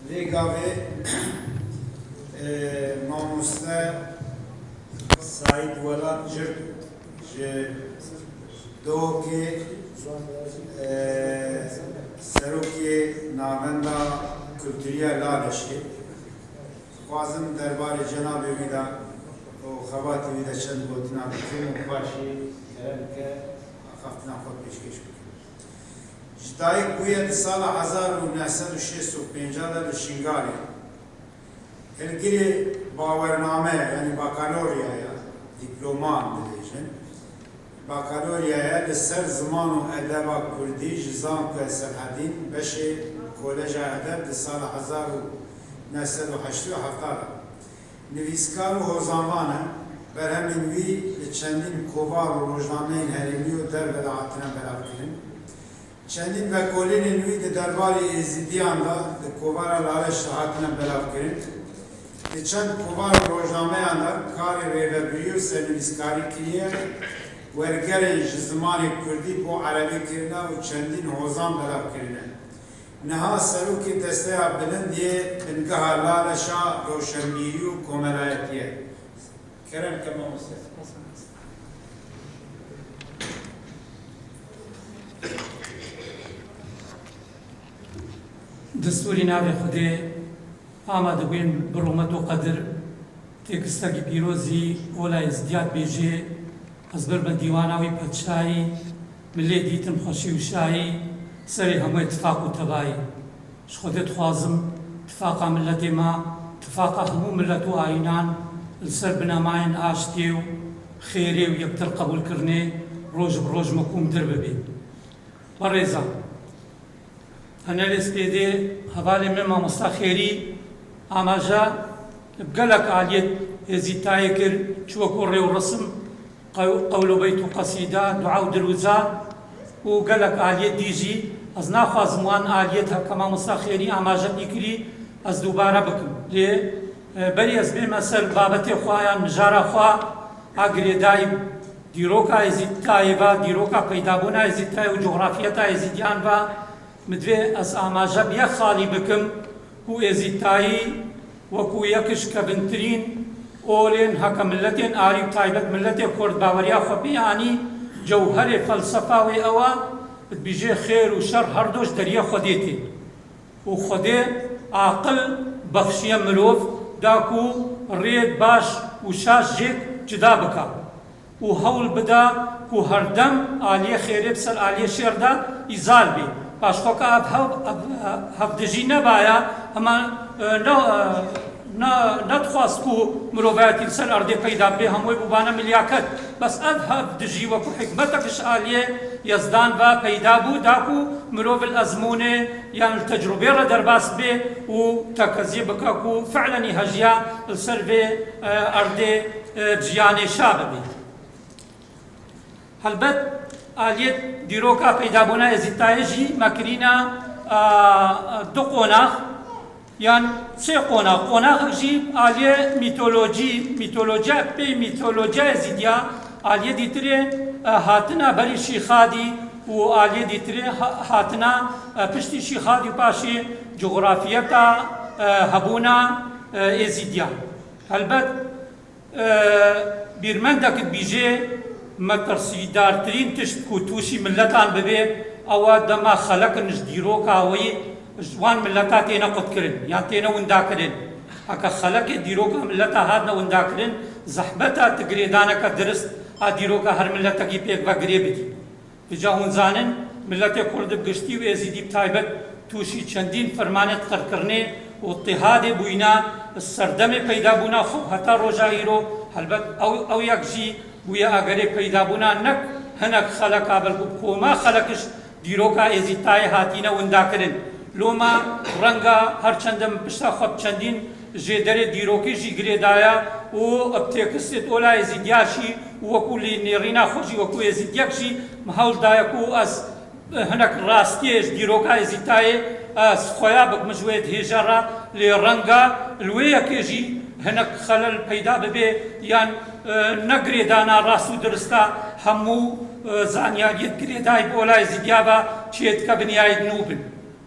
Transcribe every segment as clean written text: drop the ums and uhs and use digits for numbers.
Legave mamoste Said Welat Jirt ji dokê serokê navenda kültûriya Laleşê dixwazim derbarê cenabê wî de û xebatê wî de çend gotina bikim û paşê keremke xeftina xwe pêşkêş bikim. Ji dayîk bûye di sala 1965 de li Şingalê hilgirê bawername yani bakalorya diploman dibêjin bakalorya li ser ziman û edeba Kurdî ji Zanku Serhedîn beşê Koleja Edeb di sala 1987 de nivîskar û hozanvan e berhemên wî li çendîn kovar û rojnameyên herêmî û derve de hatine belavkirin. Çendîn vekolînên wî di derbarê êzidiyan de di kovara Laleş de hatine belavkirin. Di çend kovar û rojnameyan de karê rêvebirî û sernivîskarî kiriye wergerên ji zimanê Kurdî bo Erebî kirine û çendîn hozan belavkirine. Niha serokê desteya bilindiyê bingeha Laleşa rewşenbîrî û komelayetiye. Keremke mamoste. دستوری ناوی خودی آماده بین برومت و قدر تکستگی پیروزی اولای ازدیاد بیجه از بربن دیواناوی پادشاهی ملی دیتن خوشی و شایی سری همه اتفاق و تبایی خودت خوازم اتفاق ملت ما اتفاق همو ملت و آینان السر بناماین آشتی و خیری و یکتر قبول کرنه روز بروز مکوم در ببی برزا أنا لسپیده حوالی من مامۆستا خێری ئاماژە بگەلک عالیەت هێزیتایە کرد چوەکو ڕێ و ڕسم قەول و بەیت و قەسیدا دوعا و دروزا و گەلک عالیەت دیژی ئەس ناخوازم وان عالیەت کە مامۆستا خێری ئاماژە بیکری ئەس دووبارە بکەم لێ بەری ئەس بێمە سەر بابەتێ خوایان مژارە خوا ئاگرێدای دیرۆکە هێزیتایەوە دیرۆکە پەیدابوونا هێزیتایە و جوغرافیەتە هێزیدیانوە مدوێ ئەس ئاماژە بە خاڵی بکەم و ئێزیتایی وەکو یەکش کە بنترین ئۆلێن هەکە ملەتێن ئاری و تایبەت ملەتێ کورد باوەریا خۆپیانی جەوهەرێ فەلسەفاوێ ئەوە بتبیژێ خێر و شەڕ هەردۆش دەریە خودێتێ و خودێ عاقل بەخشیە مرۆڤ داکو ڕێت باش و شاش ژێک جدا بکە و هەوڵ بدا و هەردەم ئالیە خێرێ بسەر ئالیە شێردا ئیزال بێ پاشخۆکە هەفدژی نەبایە ئەمە نەتخواست و مرۆڤایەتی لەسەر ئەردێ پەیدا بێ هەمووی بووبانە ملیاکەت بەس هەفدژی وەکو حکمەتەکش ئالیێ یەزدان بە پەیدا بوو داکو مرۆڤ ئەزمونێ یان تەجروبێ ڕە دەرباس بێ و تەکەزیە بکە و فعلەنی هەژیا لەسەر بێ ئەردێ جیانێشا ببێ هەلبەت ئالیەت دیرۆکە پەیدابوونا هێزیتایەژی مەکرینە دو قۆناغ یان سێ قۆناغ قۆناغژی ئالیە میتۆلۆجیا پێی میتۆلۆجیا هێزیدیا ئالیە دیترێ هاتنە بەری شیخادی و ئالیە دیترێ هاتنە پشتی شیخادی و پاشێ جوغرافیەتە هەبوونا هێزیدیا هەلبەت بیرمەندەکت بیژێ مەترسیدارترین تشت و تووشی ملەتان ببێ ئەوە دەما خەلەکنش دیرۆکاوەی جوان ملەتا تێنە قوتکردن یان تێنە ونداکردن ئەکە خەلەکێ دیرۆکە ملەتا هاتنە ونداکردن زەحمەتە تگرێدانەکە درست ئا دیرۆکە هەر ملەتەکی پێک بەگرێ بدی بجا هونزانن ملەتێ کورد گشتی و ێزیدی تایبەت تووشی چەندین فەرمانێت قەرکردنێ و ئتیحادێ بووینا سەردەمێ پەیدابوونا خۆ هەتا ڕۆژا ئیرۆ هەلبەت ئەو یەکژی بوویە ئەگەرێ پەیدابوونا نەک هەنێک خەلەکا بەڵکو کۆما خەلەکش دیرۆکە ئێزیتایە هاتینە ونداکردن لۆمە ڕەنگە هەرچەندەم پشتا خۆت چەندین ژێدەرێ دیرۆکیژی گرێدایە و ئەبتێکستێت ئۆلا ئێزیدیاشی وەکو لێ نێڕینا خۆشی وەکو ئێزیدیەکشی هەوڵدایەک و ئەس هەنێک ڕاستیێش دیرۆکە ئێزیتایە خۆیا بکمژوێت هێژەڕە لێ ڕەنگە لوێیەکێژی هەنێک خەلەل پەیدا ببێ یان نەگرێدانا ڕاست و درستە هەموو زانیاریەت گرێدای بۆ لای زیدیابە چێت کە بنیایت نوو بن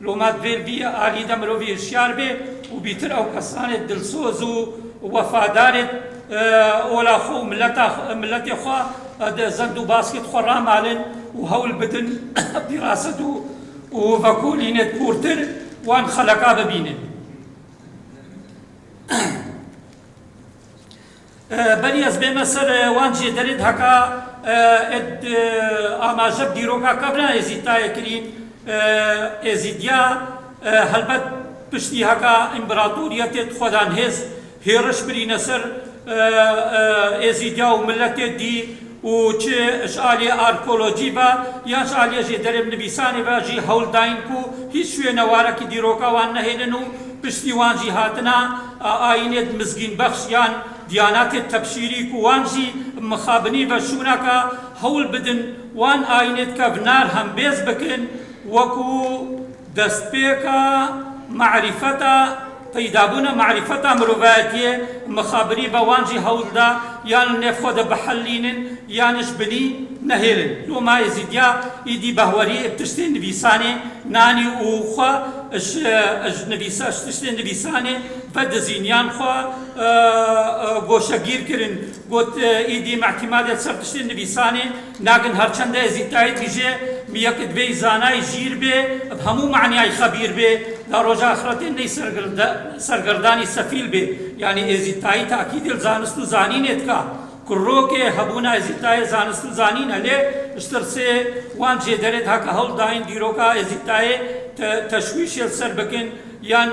لۆمات vێربی ئالیدە مرۆڤی هشیار بێ و بیتر ئەو کەسانێت دڵسۆز و وەفادارێت ئۆلاخۆ و ملەتی خوا زەند و باسکێت خۆ ڕامالن و هەوڵ بدن پیراسەت و بەکۆلینێت پورتر وان خەلەکا ببینن. بەری ئەس بێمە سەر وان جێدەرێت هەکا ئاماژە دیرۆکا کەبرا ئێزیتایەکرین ئێزیدیا هەلبەت پشتی هەکا ئیمبراتۆریەتێت خۆدان هێز هێرش برینە سەر ئێزیدیا و ملەتێت دی و چه اشعالی ئارکۆلۆجی بە یان شعالیەژێ دەرێم نویسانی باژی هەوڵداین و هیچ شوێنەوارەکی دیرۆکەوان نەهێنن و پشتی وانجی هاتنە ئاینێت مزگین بەخش یان دیاناتێت تەبشیری و وانجی مخابنی بە شوونەکە هەوڵ بدن وان ئاینێت کە بنار هەمبێز بکن وەکو دەستپێکە معریفەتە پەیدابوونە معریفەتە مرۆڤایەتیە مخابری بە وانجی هەوڵدا یان نێفخۆدە بەحەلینن یانش بنی نەهێرن. لۆما ئێزیدیا ئیدی بەهوەری تشتێن نویسانێ نانی و خوا تشتێن نویسانێ بە دزینیان خوا گۆشەگیرکردن گوت ئیدی مەحتیمادێت سەر تشتێن نویسانێ ناگن هەرچەندە ئێزیدایی دیژێ میەکت بێ زانای ژیر بێ هەموو معنیای خەبیر بێ دا ڕۆژە ئاخرەتێن نەی سەرگەردانی سەفیل بێ یعنی ئێزیدایی تاکیدێت زانست و زانینێت کا کوڕۆکێ هەبوونا ئێزیدتایە زانست و زانینە لێ شترسێ وان جێدەرێت هەکە هەوڵداین دیرۆکە ئێزیدتایە تەشویشێت سەر بکن یان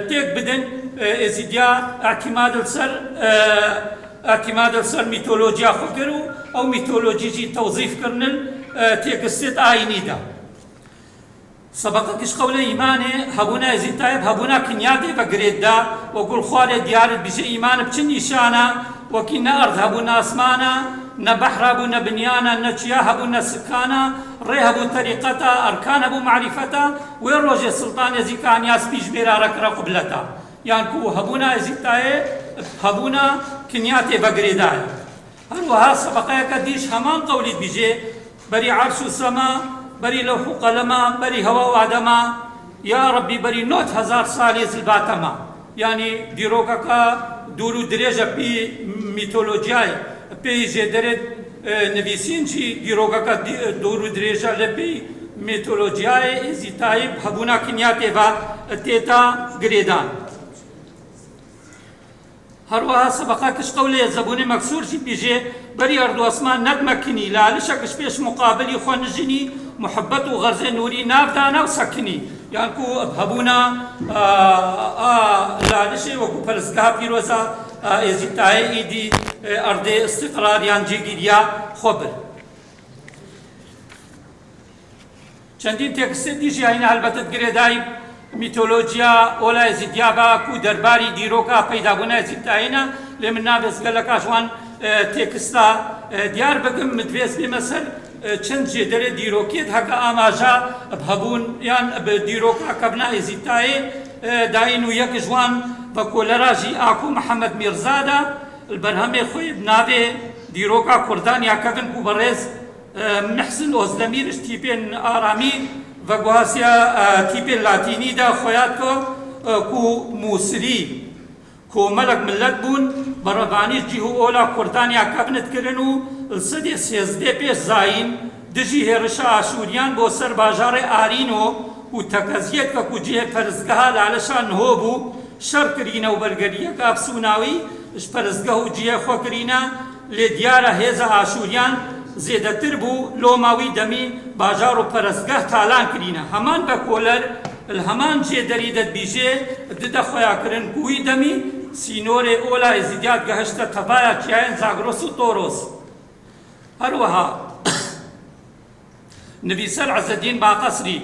تێک بدن ئێزیدیا ئاعتیمادە سەر میتۆلۆجیا خۆ کرد و ئەو میتۆلۆجیجی تەوزیفکردن تێکستێت ئاینیدا. سەبەقەکیش قەولە ئیمانێ هەبوونا ئێزیدتایە هەبوونا کنیادێ بە گرێتدا وەگوڵ خوارێ دیارت بژێ ئیمانە بچ نیشانە وەکی نە ئەرد هەبوو نە ئاسمانە نە بەحر هەبوو نە بنیانە نە چیا هەبوو نە سکانە ڕێ هەبوو تەریقەتە ئەرکان هەبوو معریفەتە وێ ڕۆژێ سڵتان ئێزیکانیا سپیش بێرارەکرە قوبلەتە یان کو هەبوونا ئێزیدتایە هەبوونا کنیاتێ بە گرێدایە. هەروەها سەبەقەیەکە دیش هەمان قەولیت بژێ بەری عەرش و سەما بەری لەوح و قەلەمە بەری هەوا و ئادەمە یا ڕەبی بەری 9000 ساڵی زلباتەمە یعنی دیرۆکەکە دوور و درێژە پێی میتۆلۆجیای پێی ژێدەرێت نویسینجی دیرۆکەکە دوور و درێژە لە پێی میتۆلۆجیای ئێزیدتایی هەبوونا کنیاتێ بە تێتا گرێدان. هەروەها سەبەقەکەش قەولێ زەبوونی مەکسوورشی بژێ بەری ئەرد و ئەسمان نەتمەکنی لالشەکەش پێش مقابلی خۆ نژنی محبەت و غەرزێ نووری ناودانا و سەکنی یان کو هەبوونا لالشێ وەکو پەرستگا پیرۆزە ئێزیدتایە ئیدی ئەردێ ئستیقرار یان جێگیریە خۆ بر. چەندین تێکستێ دیژی هەینە هەلبەتت گرێدای میتۆلۆجیا ئۆلا ئێزیدیا باکو دەرباری دیرۆکە پەیدابوونە ئێزیدتایینە لێ من نابێزگە لە کاشوان تێکستە دیار بکەم مدوێز بێمە سەر چەند جێدەرێ دیرۆکێت هەکە ئاماژە هەبوون یان دیرۆکە کەبنا ئێزیدتایە داین و یەک ژوان بە کۆلەراژی ئاکو محەممەد میرزادا بەرهەمێ خۆی ناوێ دیرۆکە کوردان یا کەبن و بەڕێز محسن ئۆزدەمیرش تیپێن ئارامی و گوهاسیا تیپێن لاتینیدا خۆیاتۆ کو مووسری کۆمەلک ملت بوون بەڕەبانیش جیه و ئۆلا کوردانیا کەبنت کردن و سەدێ سێزدێ پێش زاین دژی هێرشە ئاشوریان بۆ سەر باژارێ ئارینۆ و تەکەزیەت کە کوجێ پەرستگەها لالەشان نهۆ بوو شەڕ کرینە و بەرگەریەکە ئەفسوناوی پەرستگە و جیە خۆکرینە لێ دیارە هێزە ئاشوریان زێدەتر بوو لۆماوی دەمی باژار و پەرستگە تالان کرینە هەمان بە کۆلەر هەمان جێدەری دەتبیژێ ددە خۆیاکردن کوی دەمی سینۆرێ ئۆلا ئێزیدیات گەهشتە تەبایە کیایەن زاگرۆس و تۆرۆس. هەروەها نویسەر عەزەدین باقەسری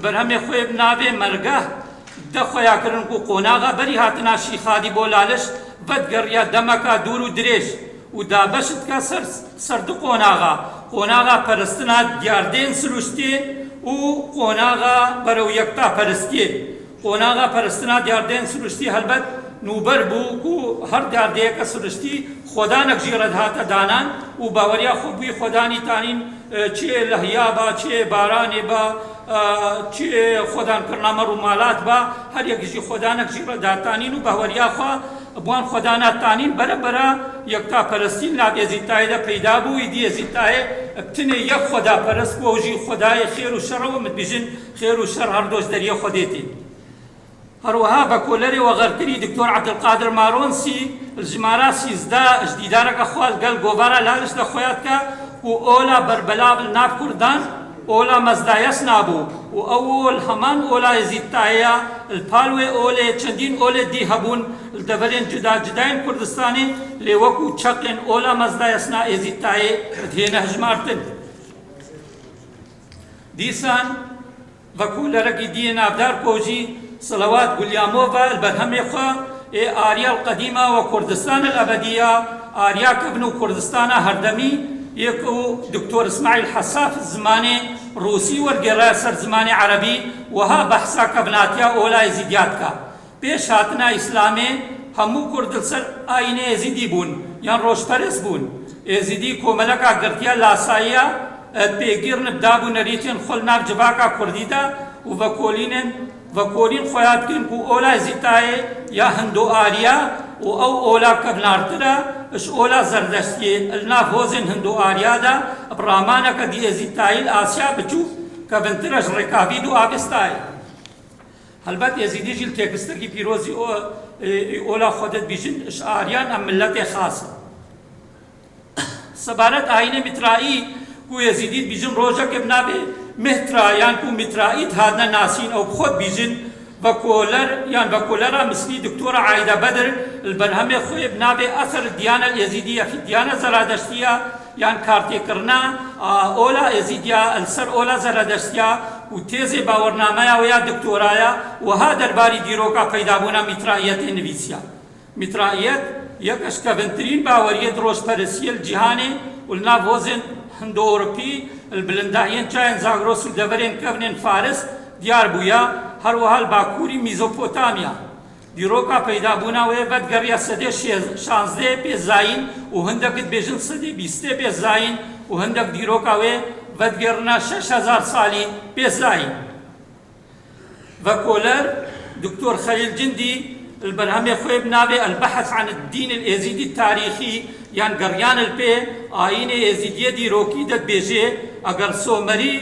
بەرهەمێ خۆی بناوێ مەرگە دە خۆیاکردن و قۆناغا بەری هاتنا شیخادی بۆ لالش بەدگەڕیا دەمەکە دوور و درێژ و دابەشت کە سەرد قۆناغا پەرستنا دیاردێن سروشتێ و قۆناغا بەرەو یەکتا پەرستێ قۆناغا پەرستنا دیاردێن سروشتی هەلبەت نوبەر بوو و هەر دیاردەیەکە سروشتی خۆدانەک ژیرەت هاتە دانان و باوەریا خۆبووی خۆدانی تانین چێ لە هیابە چێ بارانێ بە چێ خۆدانکردنا مەڕ و ماڵات بە هەر یەکیشی خۆدانەکشی ڕەداتانین و بەوەریاخوا بوان خۆداناتانین بەرەبەرە یەکتاپەرستین لا ێزیتایەدا پەیدا بوو ئیدی ێزیتایە بتنێ یەک خۆداپەرست بۆ وژی خۆدایە خێر و شەڕەوە متبیژن خێر و شەڕ هەردۆش دەریە خۆدێتی هەروەها بە کۆلەرێ وەغەرتری دکتۆر عەبدولقادر مارۆنسی ژمارە 13 ژدیدارەکە خوال گەل گۆڤارە لالش دەخۆیاتکە و ئۆلا بەربەلا ناف کوردان ئۆلا مەزدایەس نابوو و ئەوۆل هەمان ئۆلا ێزیتایە پالوێ ئۆلێ چەندین ئۆلێ دی هەبوون دەبەرێن جودا جداین کوردستانی لێ وەکو چەقێن ئۆلا مەزدایەسنا ێزیتایە هێنە هەژمارتن دیسان بە کۆلەرەکی دیە نافدار کۆژی سەڵەوات گولیامۆڤە بەرهەمێخوا ئاریا القەدیمە و کوردستان الأبدیە ئاریا کەبن و کوردستانە هەردەمی یەک و دکتۆر اسماعیل حەساف زمانی ڕووسی وەرگێڕایە سەر زمانی عەرەبی وها بەحسا کەبناتیا ئۆلای زیدیاتکە پێش هاتنا ئیسلامێ هەموو کورد سەر ئاینە ئێزیدی بوون یان ڕۆژپەرست بوون ئێزیدی کۆمەلەکە گرتیا لاساییە پێگیرن بدابوو نەریتێن خۆل ناف جڤاکە کوردیدا و بەکۆلین خۆیاتکن و ئۆلای زیتایە یا هەندۆ ئاریا و ئەو ئۆلا کەبنارترە اش ئۆلا زەردەستیە الناف هۆزێن هەندۆ ئاریادا بڕامانەکە دی ئێزیتایل ئاسیا بچوو کەبنترەش ڕێکاوید و ئاگستایە هەلبەت ئێزیدیژی تێکستەکی پیرۆزی ئۆلا خۆدت بیژن اش ئاریان ئەم ملەتێ خاسە سەبارەت ئاینە میترایی کو ئێزیدیت بیژن ڕۆژەکە بنابێ مهترا یان کو میتراییت هاتنە ناسین ئەو خۆت بیژن بكولر يعني بكولر مثلي دكتورة عايدة بدر البرهمي خوي بنابي أثر الديانة اليزيدية في الديانة الزرادشتية يعني كارتي كرنا أولا يزيدية السر أولا زرادشتية وتيزي باورنامة ويا دكتورايا وهذا الباري ديروكا بيدابونا مترائية نفيسيا مترائية يكش كفنترين باورية روش برسية الجهاني والناف وزن هندو أوروبي البلندائيين چاين زاغروس ودفرين كفنين فارس ديار بويا هەروەها باکووری میزۆپۆتامیا دیرۆکا پەیدابوونەوەی بەدگەڕیە سەدەی 16 پێزاین و هەندێکت بێژن سەدەی 20 پێزاین و هەندێک دیرۆکاوێ بەدگەڕنا 6000 ساڵی پێزاین وكولر دكتور خليل جندي البرهمي خويب نابي البحث عن الدين الازيدي التاريخي يعني قريان البي آين ازيدية دي روكي دت بيجي اگر سومري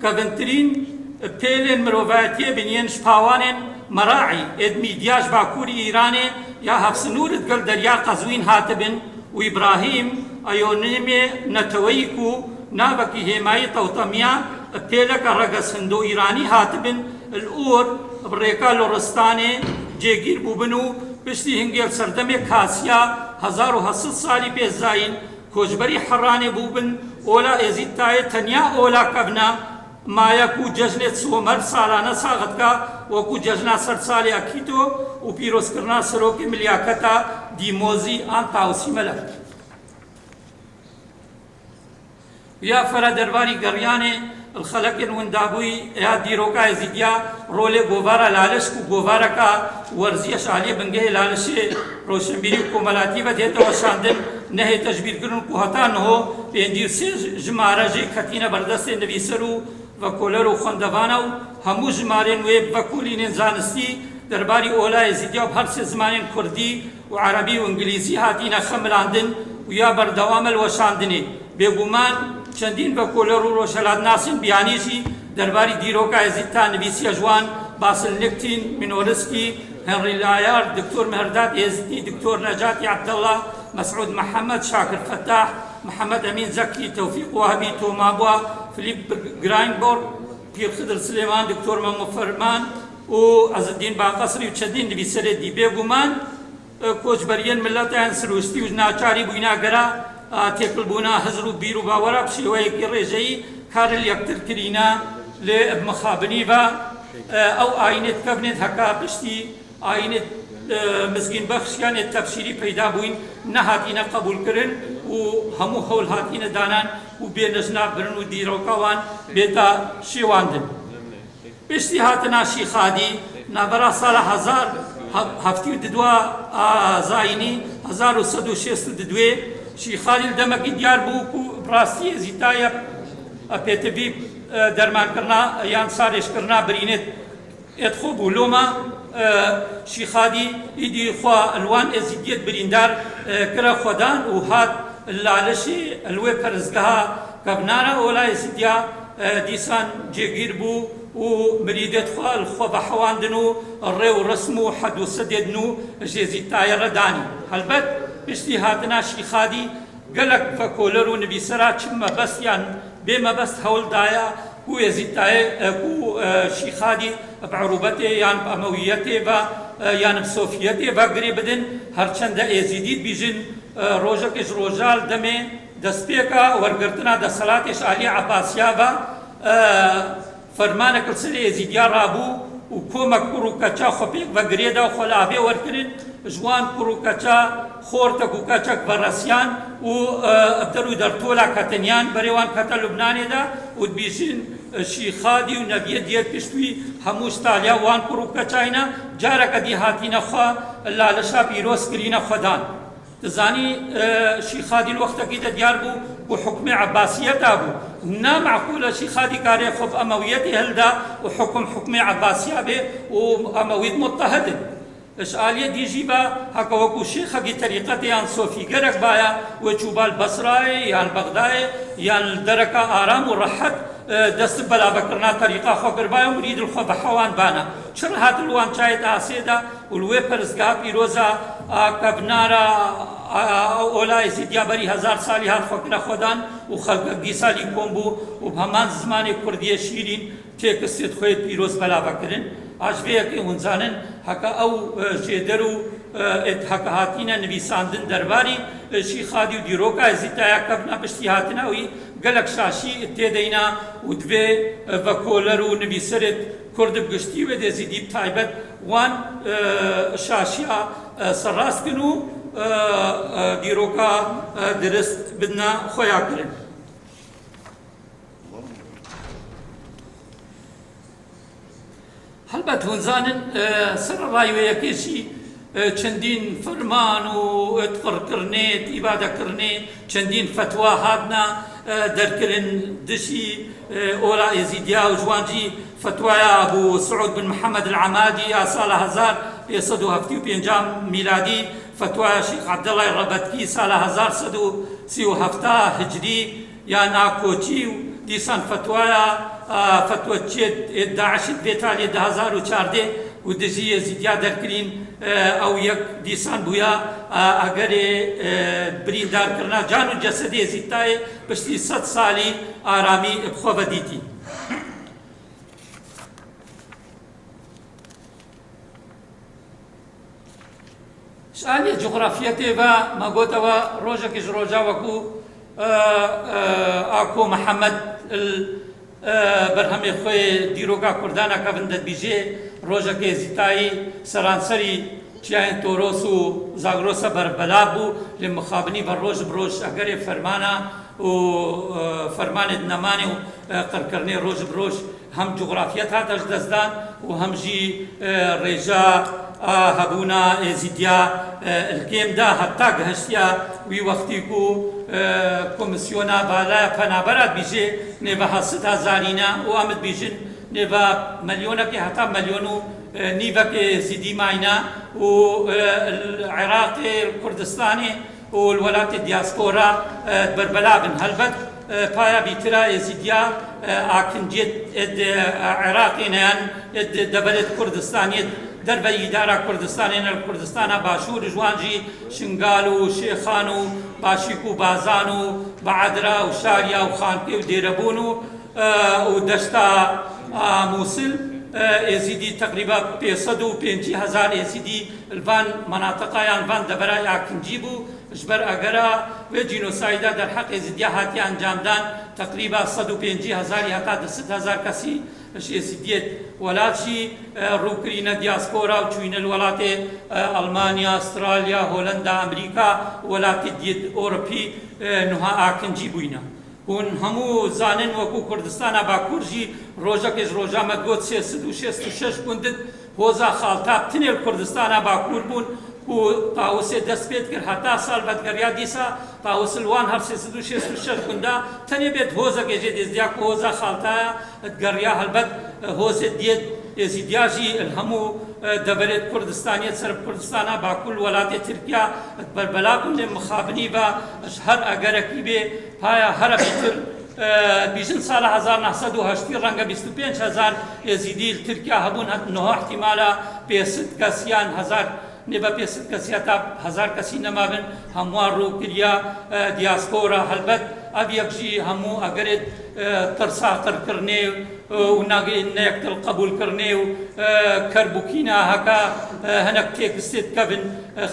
كفنترين بيلين مروفاتيه بنين شپاوانين مراعي ادمي دياج باكوري ايراني يا هفسنور تقل دريا قزوين هاتبن وابراهيم ايونيمي نتويكو نابكي هماي توطميا بيلك الرقص هندو ايراني هاتبن الأور بريكا لورستاني جيگير بوبنو بشتي هنگيل سردمي كاسيا 1700 سالي بيزاين كوجبري حراني بوبن اولا ازيتاي تنيا اولا كبنا ما يكو ججنة سومر سالانا ساغتكا وكو ججنا سر سالي اكيتو و پیروز کرنا سروك ملياكتا دي موزي آن تاوسي ملك يا فرا درباري قرياني الخلق وندابوي يا ديروكا زيديا رولي غوفارا لالش كو غوفارا كا ورزيش علي بنگه لالش روشنبيري كوملاتي وديتو شاندن نه تجبير كرن كو هتا نو بينجير سي جمارا جي خطينا بردست نويسرو وكولرو خندوانو همو جمارين ويب وكولين زانستي درباري اولا زيديا بهر سي زمانين كردي وعربي وانجليزي هاتينا خملاندن ويا بردوام الوشاندني بيغومان چندین و کولر و روشلات ناسین بیانیشی درباری دیروکا ازیتا نویسی جوان باسل نکتین منورسکی هنری لایار دکتور مهرداد ازیتی دکتور نجاتی عبدالله مسعود محمد شاكر فتاح محمد امين زكي توفيق وهبي تومابوا فيليب جراينبورغ بير خضر سليمان دكتور مامو فرمان و عز الدين باقصري وچندین نویسر دی بيغومان کوچبرین ملتان سروشتی و ناچاری بوینا گرا تێکڵ بوونا هەزر و بیر و باوەڕە بشێوەیەکی ڕێژەیی کارە یەکترکرینە لێ مخابنی بە ئەو ئاینێت کەبنێت هەکا پشتی ئاینێت مزگین بەخشیانێت تەفسیری پەیدا بووین نەهاتینە قبولکردن و هەموو هەوڵ هاتینە دانان و بێنەژنا برن و دیرۆکەوان بێتە شێواندن پشتی هاتنە شیخادی نابەرا ساڵە 1972 زاینی 1162 شیخالی دەمەکی دیار بوو و ڕاستی زیتایە پێتەبی دەرمانکردنا یان سارێشکردنا برینێت ئێتخۆ بوو لۆمە شیخادی ئیدی خوا ئەلوان ئێزیدیت بریندار کرا خۆدان و هات لالەشی ئەلوێ پەرزگەها کەبنارە ئۆلای زیدیا دیسان جێگیر بوو و مریدێت خۆ بە حەواندن و ڕێ و ڕسم و حەد و سەدێدن و ژێزیتایە ڕەدانی هەلبەت پشتی هاتنا شیخادی گەلک فەکۆلەر و نویسەرا چ مەبەستیان بێ مەبەست هەوڵدایە و ێزیتایە و شیخادی بعروبەتێ یان ئەمەویەتێ بە یان سۆفیەتێ بە گرێ بدن هەرچەندە ئێزیدیت بیژن ڕۆژەکەش ڕۆژال دەمێ دەستپێکە وەرگرتنا دەسەڵاتێش عالی عەباسیا بە فەرمانە کرد سەر ئێزیدیا ڕابوو و کۆمەک کوڕ و کەچا خۆپێک بە گرێدا و خۆلاوێ وەرکردن ژوان کوڕ و کەچا خۆرتەک و کەچەک بەڕەسیان و دەر و دەرتۆلا کەتەنیان بەرێوان کەتە لوبنانێدا و دبیژین شیخادی و نەبیە دێت پشتوی هەموو شتالیا وان کوڕ و کەچاینە جارەکە دی هاتینە خوا لالەشا پیرۆز کرینە خۆدان دەزانی شیخادی وەختەکەیدا دیار بوو و حکمی عەباسیەتا بوو نامعقولە شیخادی کارێ خۆب ئەمەویەتی هەلدا و حکمی عەباسیا بێ و ئەمەویت متەحەدن ئشعالیە دیژی بە هەکە وەکو شێخەکی تەریقەت یان سۆفیگەرێک باە وە چووبال بەسرایە یان بەغدایە یان دەرەکە ئارام و ڕەحەت دەست بەلابەکردنا تەریقا خۆگربایە و مریدل خۆ بە حەوان بانە چڕ هاتلوان چایت ئاسێدا و لوێ پەرزگا پیرۆزە کەبنارە ئۆلای زیدیابەری هەزار ساڵی هات خۆکرە خۆدان و خەڵکە دیسالی کۆم بوو و هەمان زمانێک کوردیە شیرین تێکستێت خۆیت پیرۆز بەلابەکردن ئاژبەیەکی هونزانن هەکە ئەو ژێدەر و هەکە هاتینە نویساندن دەرباری شیخادی و دیرۆکە زیتایە کەبنا پشتی هاتنەوەی گەلک شاشی تێدەینا و دوێ بە کۆلەر و نویسەرێت کورد بگشتی وێ دێزیدی تایبەت وان شاشیا سەرڕاستکن و دیرۆکە درست بدنا خۆیاکردن هەلبەت هونزانن سەرڕایوەیەکێشی چەندین فەرمان و قڕکردنێت ئیبادەکردنێ چەندین فتوا هاتنا دەرکردن دشی ئۆلا ئێزیدیا و جوانجی فتوایە بوو سعود بن محەممەد العەمادی یا ساڵە 1575 میلادی فتوایە شیخ عەبدەڵای ڕەبەتکی ساڵە 1137 هجری یا ناکۆچی و دیسان فتوایە فتوە چێت داعشت بێتا لێ 2014 و دژی ئێزیدیا دەرکرین ئەو یەک دیسان بووە ئەگەرێ بریندارکردنا جان و جەسەدی ئێزیدتایە پشتی 100 ساڵی ئارامی بخۆ بەدیتی شانیە جغرافیەتێ بە مەگۆتەوە ڕۆژێکیش ڕۆژا وەکو ئاکۆ محەممەد بەرهەمێ خۆی دیرۆکا کوردانەکە بندەتبیژێ ڕۆژەکە ئێزیدتایی سەرانسەری چیایەن تۆرۆس و زاگرۆسە بەربەلا بوو لێ مخابنی بە ڕۆژ برۆژ ئەگەرێ فەرمانە و فەرمانێت نەمانێ و قڕکردنێ ڕۆژ برۆژ هەم جغرافیەت هاتەش دەستدان و هەمژی ڕێژە هەبوونا ئێزیدیا ئەلکێمدا هەتا گەهشتیا وی وەختی و کۆمسیۆنا بالایە پەنابەرات بیژێ نێڤە 100,000 و ئەمت بیژن نێڤە مەلیۆنەکی هەتا مەلیۆن و نیڤەکێ ئێزیدی ماینە و عێراقی کوردستانی و وڵاتی دیاسپۆرا بەربەلا بن هەلبەت پایە بیترا ئێزیدیا ئاکنجێت عێراقینەیان دەبەرێت کوردستانیت دەربە ئیدارە کوردستانێنە کوردستانە باشوور جوانجی شنگال و شێخان و باشیک و بازان و بەعەدرا و شاریا و خانپێ و دێرەبوون و دەشتا مووسل ئێزیدی تقریبا 550,000 ئێزیدی الڤان مەناتەقایان ڤان دەبەرای ئاکنجی بوو ژبەر ئەگەرە وێ جینۆسایدا دەرحەق ئێزیدیا هاتی ئەنجامدان تقریبا 150,000 هەتا 200,000 کەسی ئێزیدیت وەلاتی ڕووکرینە دیاسپۆرا و چوینە وڵاتێ ئەڵمانیا ئەسترالیا هۆلەندا ئەمریکا وڵاتی دیت ئۆڕۆپی نوها ئاکنجی بووینە هون هەموو زانن وەکو کوردستانە باکوورژی ڕۆژەکەش ڕۆژامە گۆت 366 بوندت هۆزا خاڵتاب تنێر کوردستانە باکوور بوون و تاوسێ دەست پێت کرد هەتا ساڵ بەدگەریا دیسا تاوسلوان هەر 366 گوندا تەنێ بێت هۆزەکێژێ دێزدیا کە هۆزە خاڵتایە دگەریا هەلبەت هۆزێت دێت ێزیدیاژی هەموو دەبرێت کوردستانیت سەر کوردستانە باکوول وڵاتی ترکیا بەربەلا بوون لێ مخابنی بە هەر ئەگەرەکی بێ پایە هەرە بیتر بیژن ساڵە 1970 ڕەنگە 25,000 ێزیدی ترکیا هەبوون هەتنەوە احتیمالە 500 کەسیان هەزار نێبە 500 کەسیە تا 1000 کەسی نەمابن هەمووان ڕووکریا دیاسپۆرە هەلبەت ئەڤ یەکژی هەموو ئەگەرێت ترساقرکردنێ و نەیەکتڵ قبولکردنێ و کەربووکینە هەکە هەنەک تێکستێت کەبن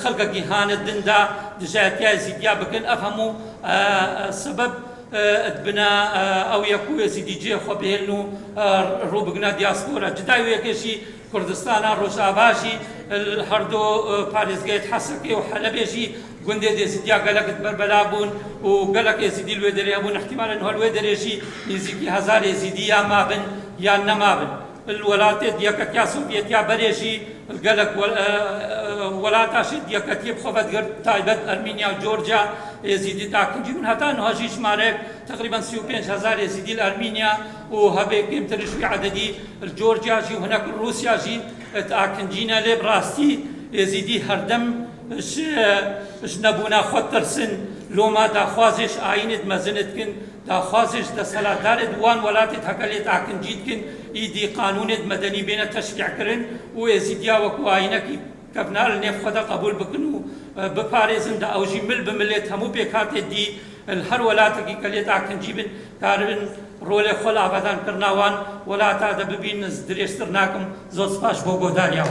خەڵکە گیهانت دندا دژایەتیای زیدیا بکەن ئەف هەموو سەبەب بنا ئەو یەکو ێزیدی جێ خۆ بهێن و ڕووبگنە دیاسپۆرە جدای یەکێشی کوردستانە ڕۆژئاواژی هەردوو پارێزگایت حەسەکەی و حەلەبێژی گوندێ دێزیدیا گەلەکت بەربەلا بوون و گەلک ێزیدی لێ دەرێ بوون احتیمالەن هەلوێ دەرێژی نزیکی 1000 ێزیدی یا مابن یان نەمابن الولايات ديك يا سوفيت يا بريشي قالك ولايات اشد ديك تيب خفت غير تايبت ارمينيا وجورجيا يزيدي تاكن جيبن حتى انه هاجيش مارك تقريبا 35,000 يزيدي الارمينيا وهبه قيمه شوي عددي الجورجيا جي وهناك روسيا جي تاكن جينا لي براستي يزيدي هردم اش نبونا خطر سن لو ما داخوازش عينت مزنت كن داخوازش دسالدار دوان ولات تحكلت عكن جيد كن ايدي قانون مدني بين تشريع كرن ويزيديا وكو عينك كفنال نف خدا قبول بكنو بباريزن دا اوجي مل بملت همو بكات دي الهر ولات كي كليت عكن جيبن كاربن رول خلا بدن كرناوان ولا تا دبين دريسترناكم زوسباش بوغوداريا